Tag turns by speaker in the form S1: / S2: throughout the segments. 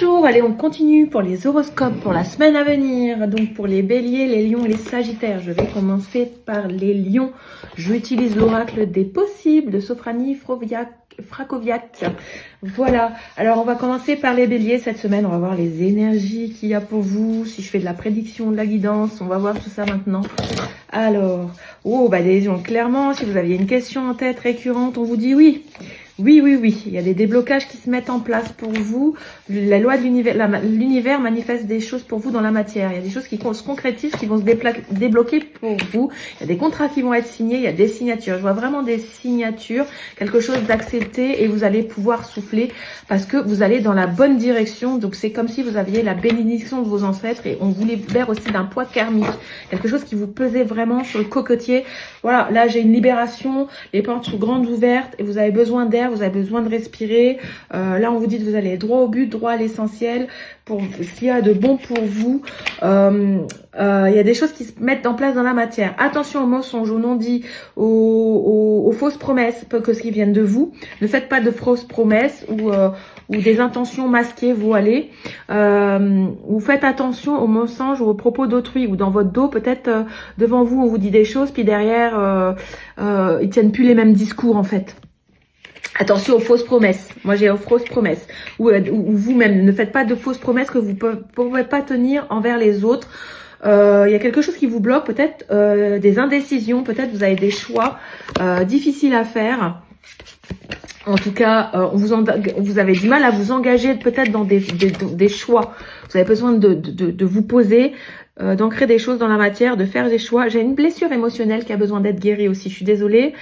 S1: Bonjour, allez on continue pour les horoscopes pour la semaine à venir. Donc pour les béliers, les lions et les sagittaires, je vais commencer par les lions. J'utilise l'oracle des possibles de Sophranie Frakoviak. Voilà, alors on va commencer par les béliers cette semaine. On va voir les énergies qu'il y a pour vous. Si je fais de la prédiction, de la guidance, on va voir tout ça maintenant. Alors, les lions, clairement, si vous aviez une question en tête récurrente, on vous dit oui. Oui. Il y a des déblocages qui se mettent en place pour vous. La loi de l'univers manifeste des choses pour vous dans la matière. Il y a des choses qui se concrétisent, qui vont se débloquer pour vous. Il y a des contrats qui vont être signés, il y a des signatures. Je vois vraiment des signatures, quelque chose d'accepté et vous allez pouvoir souffler parce que vous allez dans la bonne direction. Donc c'est comme si vous aviez la bénédiction de vos ancêtres et on vous libère aussi d'un poids karmique. Quelque chose qui vous pesait vraiment sur le cocotier. Voilà, là j'ai une libération, les portes sont grandes ouvertes et vous avez besoin d'air. Vous avez besoin de respirer. Là, on vous dit que vous allez droit au but, droit à l'essentiel pour ce qu'il y a de bon pour vous. Il y a des choses qui se mettent en place dans la matière. Attention aux mensonges, aux non-dits, aux fausses promesses, que ce qui viennent de vous. Ne faites pas de fausses promesses ou des intentions masquées, voilées. Vous faites attention aux mensonges ou aux propos d'autrui ou dans votre dos, peut-être devant vous, on vous dit des choses, puis derrière, ils tiennent plus les mêmes discours en fait. Attention aux fausses promesses. Moi, j'ai aux fausses promesses. Ou vous-même, ne faites pas de fausses promesses que vous ne pouvez pas tenir envers les autres. Il y a quelque chose qui vous bloque, peut-être des indécisions, peut-être vous avez des choix difficiles à faire. En tout cas, vous avez du mal à vous engager peut-être dans des choix. Vous avez besoin de vous poser, d'ancrer des choses dans la matière, de faire des choix. J'ai une blessure émotionnelle qui a besoin d'être guérie aussi. Je suis désolée.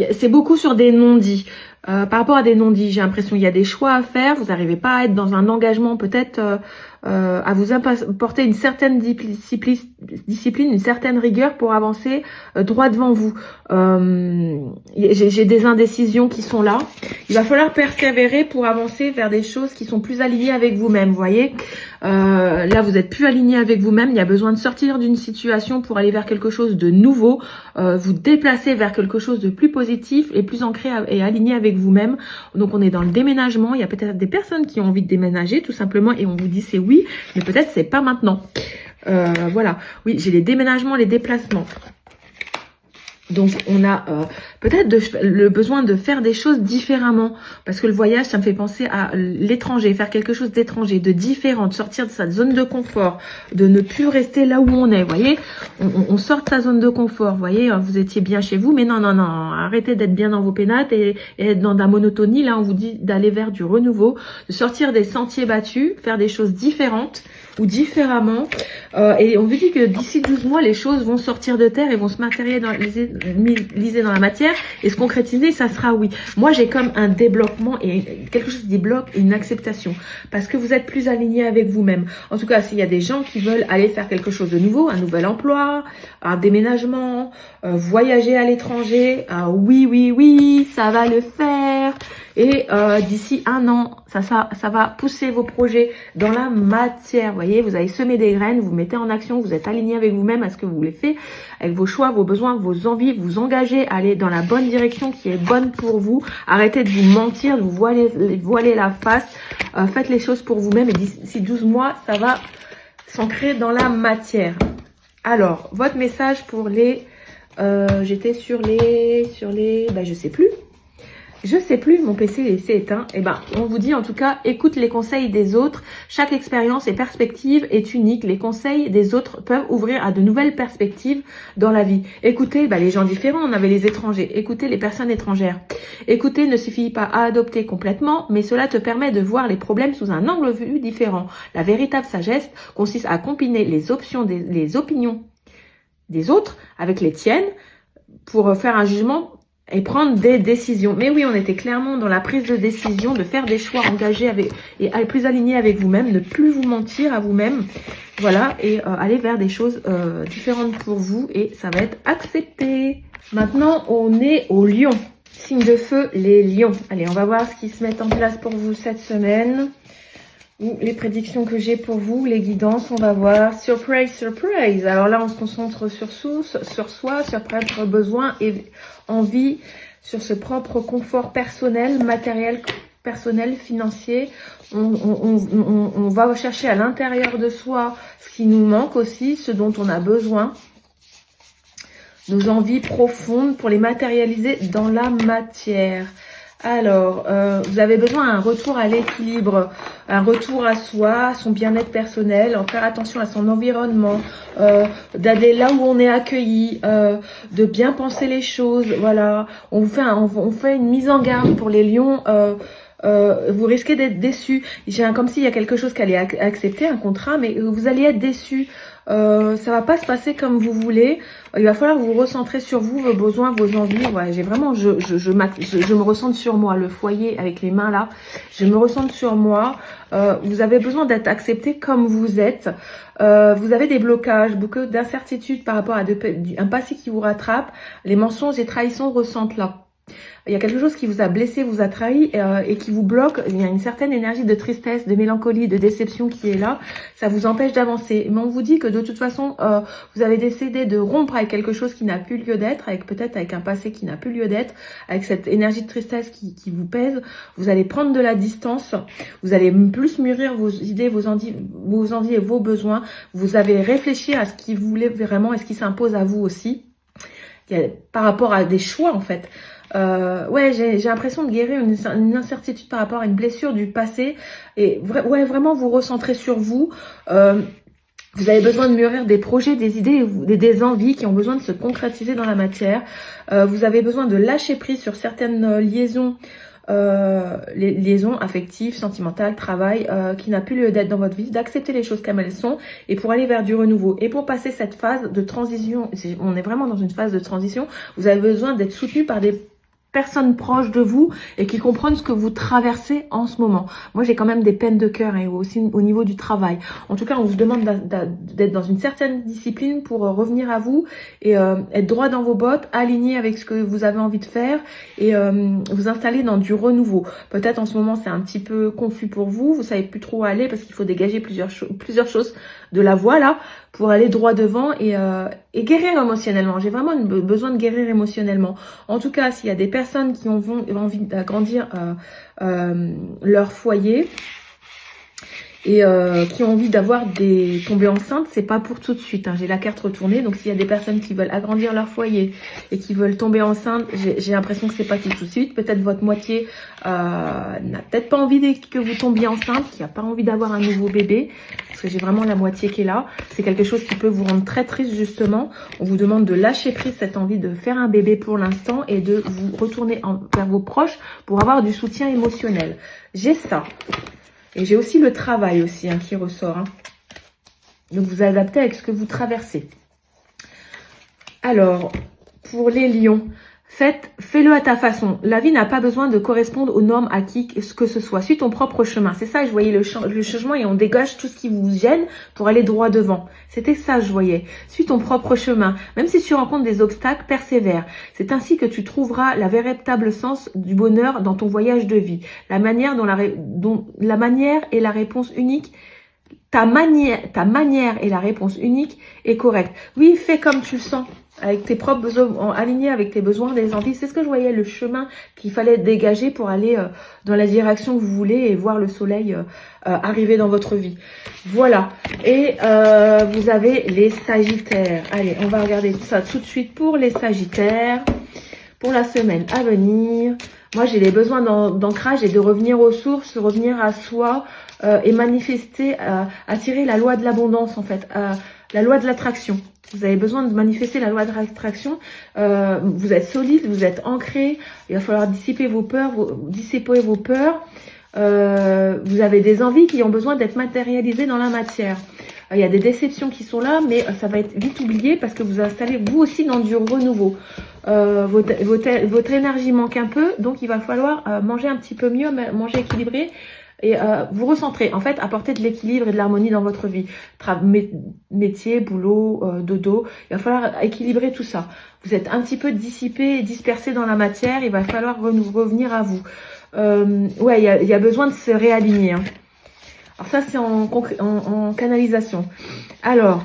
S1: C'est beaucoup sur des non-dits. Par rapport à des non-dits, j'ai l'impression qu'il y a des choix à faire. Vous n'arrivez pas à être dans un engagement, peut-être à vous apporter une certaine discipline, une certaine rigueur pour avancer droit devant vous. J'ai des indécisions qui sont là. Il va falloir persévérer pour avancer vers des choses qui sont plus alignées avec vous-même. Vous voyez, là vous êtes plus aligné avec vous-même. Il y a besoin de sortir d'une situation pour aller vers quelque chose de nouveau. Vous déplacer vers quelque chose de plus positif et plus ancré et aligné avec vous-même. Donc on est dans le déménagement. Il y a peut-être des personnes qui ont envie de déménager tout simplement et on vous dit c'est oui, mais peut-être c'est pas maintenant. Voilà, oui, j'ai les déménagements, les déplacements. Donc on a peut-être le besoin de faire des choses différemment parce que le voyage ça me fait penser à l'étranger, faire quelque chose d'étranger, de différent, de sortir de sa zone de confort, de ne plus rester là où on est, vous voyez, on sort de sa zone de confort, vous voyez, vous étiez bien chez vous mais non, arrêtez d'être bien dans vos pénates et être dans de la monotonie. Là on vous dit d'aller vers du renouveau, de sortir des sentiers battus, faire des choses différentes ou différemment et on vous dit que d'ici 12 mois les choses vont sortir de terre et vont se matérialiser dans la matière et se concrétiser, ça sera oui. Moi j'ai comme un débloquement et quelque chose qui débloque, une acceptation parce que vous êtes plus aligné avec vous-même. En tout cas s'il y a des gens qui veulent aller faire quelque chose de nouveau, un nouvel emploi, un déménagement, voyager à l'étranger, oui ça va le faire et d'ici 1 an ça va pousser vos projets dans la matière. Vous voyez, vous avez semé des graines, vous mettez en action, vous êtes aligné avec vous-même à ce que vous voulez faire, avec vos choix, vos besoins, vos envies, vous engagez à aller dans la bonne direction qui est bonne pour vous. Arrêtez de vous mentir, de vous voiler la face. Faites les choses pour vous-même et d'ici 12 mois, ça va s'ancrer dans la matière. Alors, votre message pour les... j'étais sur les... Je sais plus, mon PC s'est éteint. On vous dit en tout cas, écoute les conseils des autres. Chaque expérience et perspective est unique. Les conseils des autres peuvent ouvrir à de nouvelles perspectives dans la vie. Écoutez les gens différents, on avait les étrangers. Écoutez les personnes étrangères. Écouter ne suffit pas à adopter complètement, mais cela te permet de voir les problèmes sous un angle de vue différent. La véritable sagesse consiste à combiner les opinions des autres avec les tiennes pour faire un jugement et prendre des décisions. Mais oui, on était clairement dans la prise de décision, de faire des choix engagés et plus alignés avec vous-même, ne plus vous mentir à vous-même. Voilà, et aller vers des choses différentes pour vous et ça va être accepté. Maintenant, on est au lion. Signe de feu, les lions. Allez, on va voir ce qui se met en place pour vous cette semaine. Ou les prédictions que j'ai pour vous, les guidances, on va voir. Surprise, surprise. Alors là, on se concentre sur soi, sur propres besoins et envie, sur ce propre confort personnel, matériel, personnel, financier. On va chercher à l'intérieur de soi ce qui nous manque aussi, ce dont on a besoin. Nos envies profondes pour les matérialiser dans la matière. Alors, vous avez besoin d'un retour à l'équilibre, un retour à soi, à son bien-être personnel, en faire attention à son environnement, d'aller là où on est accueilli, de bien penser les choses. Voilà, on fait une mise en garde pour les lions. Vous risquez d'être déçus. Comme s'il y a quelque chose qu'elle est accepté, un contrat, mais vous allez être déçus. Ça va pas se passer comme vous voulez. Il va falloir vous recentrer sur vous, vos besoins, vos envies. Ouais, j'ai vraiment, je me recentre sur moi, le foyer avec les mains là. Je me recentre sur moi. Vous avez besoin d'être accepté comme vous êtes. Vous avez des blocages, beaucoup d'incertitudes par rapport à un passé qui vous rattrape. Les mensonges et trahisons ressentent là. Il y a quelque chose qui vous a blessé, vous a trahi et qui vous bloque. Il y a une certaine énergie de tristesse, de mélancolie, de déception qui est là. Ça vous empêche d'avancer. Mais on vous dit que de toute façon, vous avez décidé de rompre avec quelque chose qui n'a plus lieu d'être, peut-être avec un passé qui n'a plus lieu d'être, avec cette énergie de tristesse qui vous pèse. Vous allez prendre de la distance. Vous allez plus mûrir vos idées, vos envies et vos besoins. Vous avez réfléchi à ce qui vous voulez vraiment et ce qui s'impose à vous aussi. Par rapport à des choix en fait. Ouais, j'ai l'impression de guérir une incertitude par rapport à une blessure du passé et ouais, vraiment vous recentrer sur vous. Vous avez besoin de mûrir des projets, des idées, des envies qui ont besoin de se concrétiser dans la matière. Vous avez besoin de lâcher prise sur certaines liaisons, les liaisons affectives, sentimentales, travail, qui n'a plus lieu d'être dans votre vie, d'accepter les choses comme elles sont et pour aller vers du renouveau. Et pour passer cette phase de transition, on est vraiment dans une phase de transition, vous avez besoin d'être soutenu par des personnes proches de vous et qui comprennent ce que vous traversez en ce moment. Moi, j'ai quand même des peines de cœur et aussi au niveau du travail. En tout cas, on vous demande d'être dans une certaine discipline pour revenir à vous et être droit dans vos bottes, aligné avec ce que vous avez envie de faire et vous installer dans du renouveau. Peut-être en ce moment, c'est un petit peu confus pour vous. Vous savez plus trop où aller parce qu'il faut dégager plusieurs choses de la voie là pour aller droit devant et guérir émotionnellement. J'ai vraiment besoin de guérir émotionnellement. En tout cas, s'il y a des personnes qui ont envie d'agrandir leur foyer et qui ont envie tomber enceinte, c'est pas pour tout de suite. Hein. J'ai la carte retournée, donc s'il y a des personnes qui veulent agrandir leur foyer et qui veulent tomber enceinte, j'ai l'impression que c'est pas tout de suite. Peut-être votre moitié n'a peut-être pas envie que vous tombiez enceinte, qui n'a pas envie d'avoir un nouveau bébé, parce que j'ai vraiment la moitié qui est là. C'est quelque chose qui peut vous rendre très triste justement. On vous demande de lâcher prise cette envie de faire un bébé pour l'instant et de vous retourner vers vos proches pour avoir du soutien émotionnel. J'ai ça. Et j'ai aussi le travail aussi qui ressort. Hein. Donc vous adaptez avec ce que vous traversez. Alors, pour les lions, fais-le à ta façon. La vie n'a pas besoin de correspondre aux normes à qui que ce soit. Suis ton propre chemin. C'est ça, je voyais le changement et on dégage tout ce qui vous gêne pour aller droit devant. C'était ça, je voyais. Suis ton propre chemin. Même si tu rencontres des obstacles, persévère. C'est ainsi que tu trouveras la véritable sens du bonheur dans ton voyage de vie. La manière et la réponse unique. Ta manière et la réponse unique est correcte. Oui, fais comme tu le sens. Avec tes propres besoins, aligné avec tes besoins, des envies. C'est ce que je voyais, le chemin qu'il fallait dégager pour aller dans la direction que vous voulez et voir le soleil arriver dans votre vie. Voilà. Et vous avez les Sagittaires. Allez, on va regarder ça tout de suite pour les Sagittaires. Pour la semaine à venir. Moi, j'ai les besoins d'ancrage et de revenir aux sources, revenir à soi et manifester, attirer la loi de l'abondance en fait, la loi de l'attraction. Vous avez besoin de manifester la loi de l'attraction. Vous êtes solide, vous êtes ancré. Il va falloir dissiper vos peurs. Vous avez des envies qui ont besoin d'être matérialisées dans la matière. Il y a des déceptions qui sont là, mais ça va être vite oublié parce que vous installez vous aussi dans du renouveau. Votre énergie manque un peu, donc il va falloir manger un petit peu mieux, manger équilibré et vous recentrer. En fait, apporter de l'équilibre et de l'harmonie dans votre vie. Métier, boulot, dodo, il va falloir équilibrer tout ça. Vous êtes un petit peu dissipé et dispersé dans la matière, il va falloir revenir à vous. Ouais, il y a besoin de se réaligner. Hein. Alors ça, c'est en canalisation. Alors,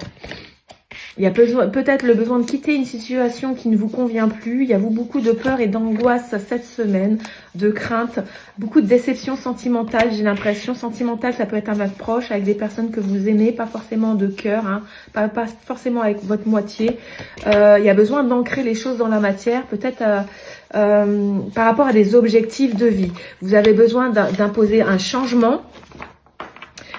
S1: Il y a peut-être le besoin de quitter une situation qui ne vous convient plus. Il y a beaucoup de peur et d'angoisse cette semaine, de crainte, beaucoup de déception sentimentale. J'ai l'impression sentimentale, ça peut être avec proche, avec des personnes que vous aimez, pas forcément de cœur, hein, pas forcément avec votre moitié. Il y a besoin d'ancrer les choses dans la matière, peut-être par rapport à des objectifs de vie. Vous avez besoin d'imposer un changement,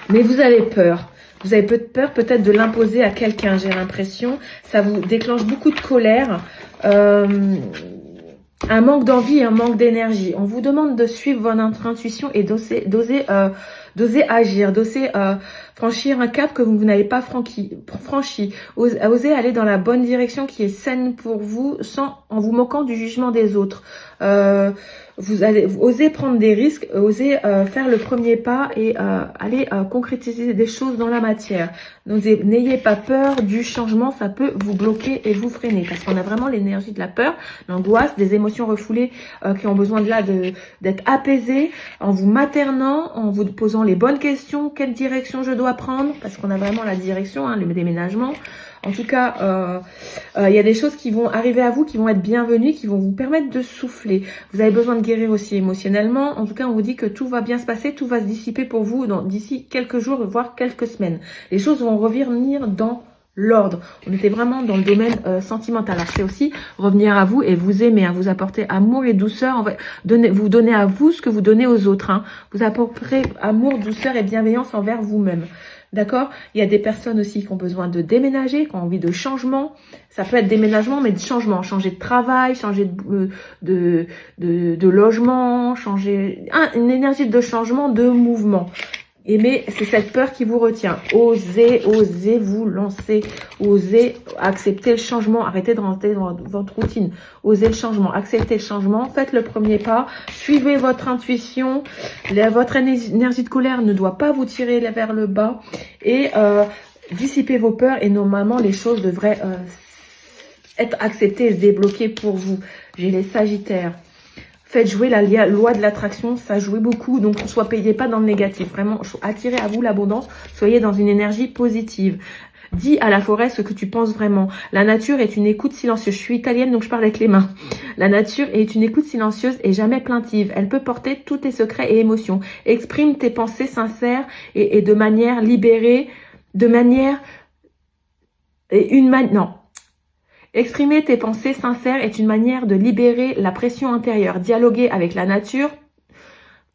S1: mais vous avez peur. Vous avez peur peut-être de l'imposer à quelqu'un, j'ai l'impression. Ça vous déclenche beaucoup de colère, un manque d'envie et un manque d'énergie. On vous demande de suivre votre intuition et d'oser agir, d'oser franchir un cap que vous n'avez pas franchi. Oser aller dans la bonne direction qui est saine pour vous, en vous moquant du jugement des autres. Vous allez oser prendre des risques, oser faire le premier pas et aller concrétiser des choses dans la matière. N'ayez pas peur du changement, ça peut vous bloquer et vous freiner parce qu'on a vraiment l'énergie de la peur, l'angoisse, des émotions refoulées qui ont besoin d'être apaisées en vous maternant, en vous posant les bonnes questions, quelle direction je dois prendre parce qu'on a vraiment la direction, hein, le déménagement. En tout cas, il y a des choses qui vont arriver à vous, qui vont être bienvenues, qui vont vous permettre de souffler. Vous avez besoin de guérir aussi émotionnellement. En tout cas, on vous dit que tout va bien se passer, tout va se dissiper pour vous d'ici quelques jours, voire quelques semaines. Les choses vont revenir dans l'ordre. On était vraiment dans le domaine sentimental. Alors, c'est aussi revenir à vous et vous aimer, hein, vous apporter amour et douceur. Vous donner à vous ce que vous donnez aux autres. Hein. Vous apporterez amour, douceur et bienveillance envers vous-même. D'accord? Il y a des personnes aussi qui ont besoin de déménager, qui ont envie de changement. Ça peut être déménagement, mais de changement. Changer de travail, changer de logement, changer... une énergie de changement, de mouvement. Mais c'est cette peur qui vous retient. Osez vous lancer. Osez accepter le changement. Arrêtez de rentrer dans votre routine. Osez le changement. Acceptez le changement. Faites le premier pas. Suivez votre intuition. Votre énergie de colère ne doit pas vous tirer vers le bas. Et dissipez vos peurs. Et normalement, les choses devraient être acceptées et se débloquer pour vous. J'ai les Sagittaires. Faites jouer la loi de l'attraction, ça joue beaucoup, donc ne soyez pas dans le négatif. Vraiment, attirez à vous l'abondance, soyez dans une énergie positive. Dis à la forêt ce que tu penses vraiment. La nature est une écoute silencieuse. Je suis italienne, donc je parle avec les mains. La nature est une écoute silencieuse et jamais plaintive. Elle peut porter tous tes secrets et émotions. Exprime tes pensées sincères et de manière libérée, Exprimer tes pensées sincères est une manière de libérer la pression intérieure. Dialoguer avec la nature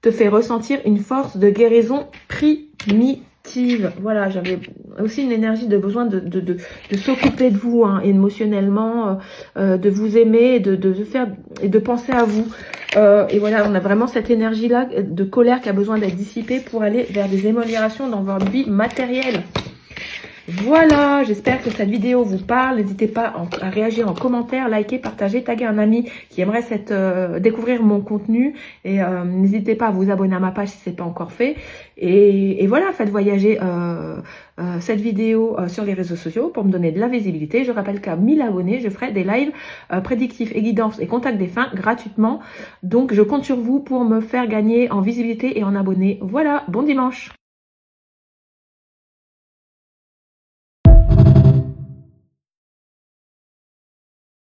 S1: te fait ressentir une force de guérison primitive. Voilà, j'avais aussi une énergie de besoin de s'occuper de vous, hein, émotionnellement, de vous aimer, de penser à vous. Et voilà, on a vraiment cette énergie-là de colère qui a besoin d'être dissipée pour aller vers des améliorations dans votre vie matérielle. Voilà, j'espère que cette vidéo vous parle. N'hésitez pas à réagir en commentaire, liker, partager, taguer un ami qui aimerait découvrir mon contenu. Et n'hésitez pas à vous abonner à ma page si ce n'est pas encore fait. Et voilà, faites voyager cette vidéo sur les réseaux sociaux pour me donner de la visibilité. Je rappelle qu'à 1000 abonnés, je ferai des lives prédictifs et guidance et contact défunts gratuitement. Donc, je compte sur vous pour me faire gagner en visibilité et en abonnés. Voilà, bon dimanche!